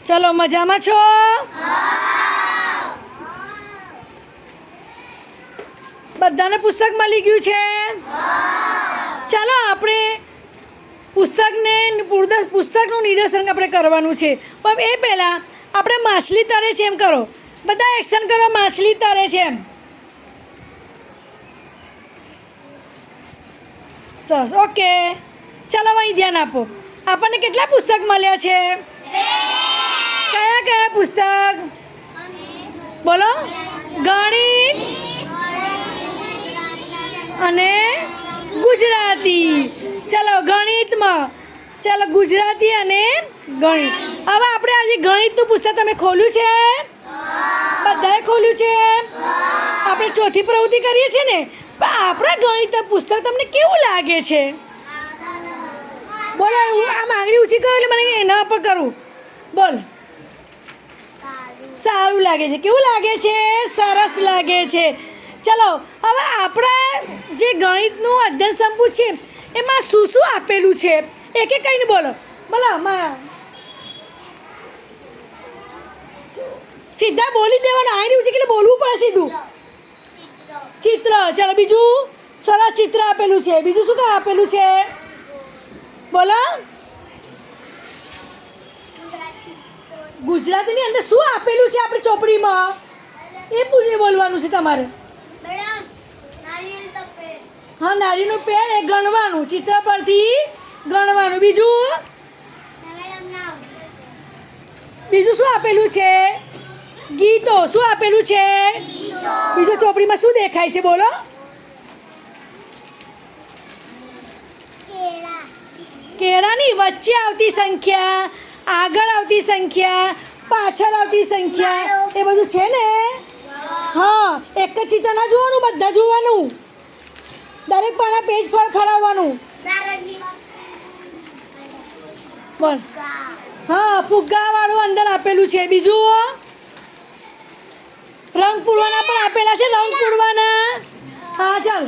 ચલો મજામાં છો? બધાને પુસ્તક મળી ગયું છે? ચાલો આપણે પુસ્તકનું નિદર્શન આપણે કરવાનું છે. પણ એ પહેલાં આપણે માછલી તરે છે એમ કરો. બધા એક્શન કરો. માછલી તરે છે એમ. સરસ. ઓકે, ચાલો અહીં ધ્યાન આપો. આપણને કેટલા પુસ્તક મળ્યા છે? કયા કયા પુસ્તક બોલો? ગણિત અને ગુજરાતી. ચાલો ગણિતમાં, ચાલો ગુજરાતી અને ગણિત. હવે આપણે આજે ગણિતનું પુસ્તક તમે ખોલ્યું છે? બધાએ ખોલ્યું છે? આપણે ચોથી પ્રવૃત્તિ કરીએ છીએ ને, પણ આપણા ગણિતનું પુસ્તક તમને કેવું લાગે છે? બોલો. આમ આંગળી ઊંચી કરો એટલે મને એના પર કરું. બોલ. સારું લાગે છે. કેવું લાગે છે? સરસ લાગે છે. ચલો હવે આપણા જે ગણિતનું અધ્યયન સંપુટ છે એમાં શું શું આપેલું છે એક એક કહીને બોલો. બોલો. સીધા બોલી દેવાનું. આંગળી ઊંચી એટલે બોલવું પડે સીધું. ચિત્ર. ચાલો બીજું. સરસ ચિત્ર આપેલું છે. બીજું શું કાંઈ આપેલું છે? બોલો. ગુજરાતીની અંદર શું આપેલું છે આપણી ચોપડીમાં એ બોલવાનું છે તમારે. હા, નારીનું પેડ એ ગણવાનું. ચિત્ર પરથી ગણવાનું. બીજું શું આપેલું છે? ગીતો. શું આપેલું છે? બીજું ચોપડીમાં શું દેખાય છે? બોલો. કેળાની વચ્ચે આવતી સંખ્યા, આગળ આવતી સંખ્યા, પાછળ આવતી સંખ્યા, એ બધું છે ને? હા, એક જ ચિત્ર ના જોવાનું, બધા જોવાનું. દરેક પાના પેજ પર ફરાવવાનું. બોલ. હા, ફુગ્ગાવાળું અંદર આપેલું છે. બીજું રંગ પૂરવાના પણ આપેલા છે. રંગ પૂરવાના. હા ચાલ.